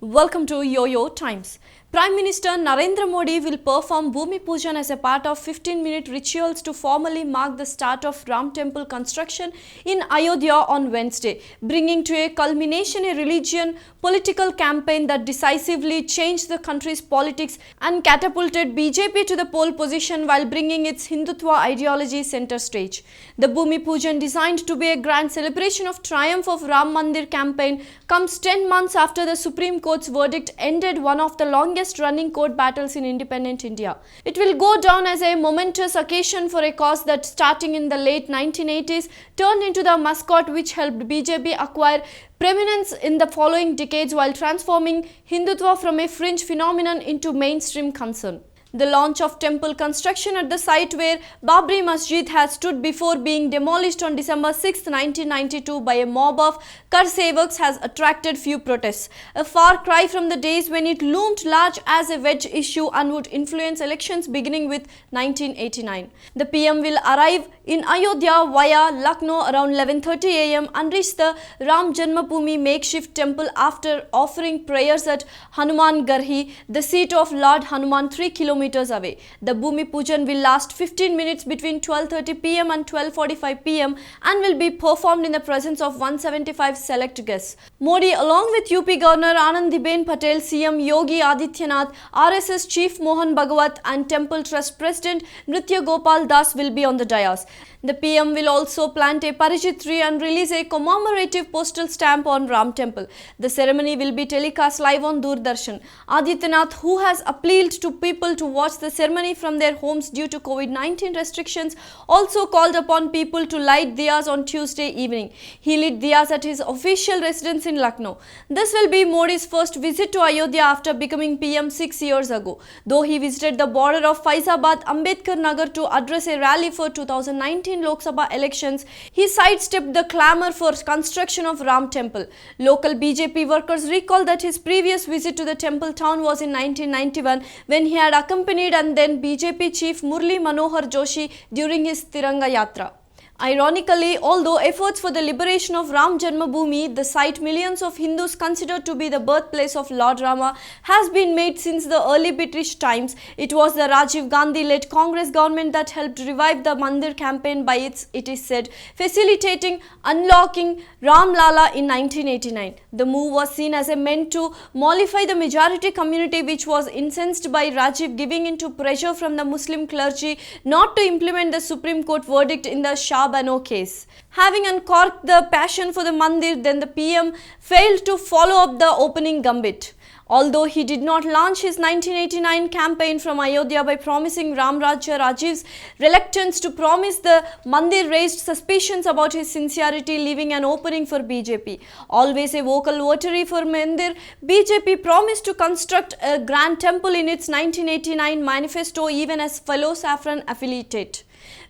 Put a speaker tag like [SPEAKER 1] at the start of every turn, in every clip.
[SPEAKER 1] Welcome to YOYO Times. Prime Minister Narendra Modi will perform Bhumi Pujan as a part of 15-minute rituals to formally mark the start of Ram Temple construction in Ayodhya on Wednesday, bringing to a culmination a political campaign that decisively changed the country's politics and catapulted BJP to the pole position while bringing its Hindutva ideology center stage. The Bhumi Pujan, designed to be a grand celebration of triumph of Ram Mandir campaign, comes 10 months after the Supreme Court's verdict ended one of the longest running court battles in independent India. It will go down as a momentous occasion for a cause that, starting in the late 1980s, turned into the mascot which helped BJP acquire preeminence in the following decades while transforming Hindutva from a fringe phenomenon into mainstream concern. The launch of temple construction at the site where Babri Masjid has stood before being demolished on December 6, 1992 by a mob of Kar Sevaks has attracted few protests, a far cry from the days when it loomed large as a wedge issue and would influence elections beginning with 1989. The PM will arrive in Ayodhya via Lucknow around 11:30 am and reach the Janmabhoomi makeshift temple after offering prayers at Hanuman Garhi, the seat of Lord Hanuman 3 kilometers away. The Bhumi Pujan will last 15 minutes between 12:30 pm and 12:45 pm and will be performed in the presence of 175 select guests. Modi, along with UP Governor Anandiben Patel, CM Yogi Adityanath, RSS Chief Mohan Bhagwat and Temple Trust President Nritya Gopal Das will be on the dais. The PM will also plant a Parijit tree and release a commemorative postal stamp on Ram Temple. The ceremony will be telecast live on Doordarshan. Adityanath, who has appealed to people to watch the ceremony from their homes due to COVID-19 restrictions, also called upon people to light diyas on Tuesday evening. He lit diyas at his official residence in Lucknow. This will be Modi's first visit to Ayodhya after becoming PM 6 years ago. Though he visited the border of Faizabad, Ambedkar Nagar to address a rally for 2019 Lok Sabha elections, he sidestepped the clamour for construction of Ram Temple. Local BJP workers recall that his previous visit to the temple town was in 1991 when he had accompanied and then BJP chief Murli Manohar Joshi during his Tiranga Yatra. Ironically, although efforts for the liberation of Ram Janmabhoomi, the site millions of Hindus consider to be the birthplace of Lord Rama, has been made since the early British times, it was the Rajiv Gandhi-led Congress government that helped revive the Mandir campaign by it is said, facilitating unlocking Ram Lala in 1989. The move was seen as a meant to mollify the majority community, which was incensed by Rajiv giving into pressure from the Muslim clergy not to implement the Supreme Court verdict in the Shah Bano case. Having uncorked the passion for the Mandir, then the PM failed to follow up the opening gambit. Although he did not launch his 1989 campaign from Ayodhya by promising Ram Rajya, Rajiv's reluctance to promise the Mandir raised suspicions about his sincerity, leaving an opening for BJP. Always a vocal votary for Mandir, BJP promised to construct a grand temple in its 1989 manifesto even as fellow Saffron affiliate.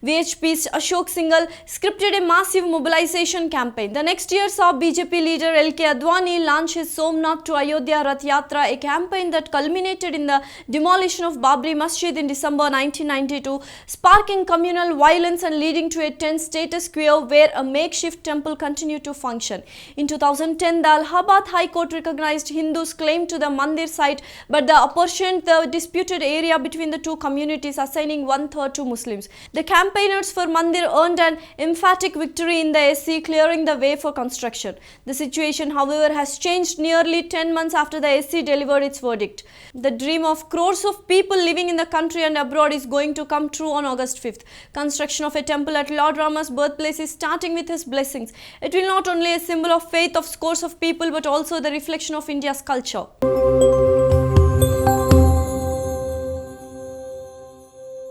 [SPEAKER 1] VHP's Ashok Singhal scripted a massive mobilization campaign. The next year saw BJP leader L.K. Advani launch his Somnath to Ayodhya Rath Yatra, a campaign that culminated in the demolition of Babri Masjid in December 1992, sparking communal violence and leading to a tense status quo where a makeshift temple continued to function. In 2010, the Allahabad High Court recognized Hindus' claim to the Mandir site, but apportioned the disputed area between the two communities, assigning 1/3 to Muslims. The campaigners for Mandir earned an emphatic victory in the SC, clearing the way for construction. The situation, however, has changed nearly 10 months after the SC delivered its verdict. The dream of crores of people living in the country and abroad is going to come true on August 5th. Construction of a temple at Lord Rama's birthplace is starting with his blessings. It will not only be a symbol of faith of scores of people but also the reflection of India's culture.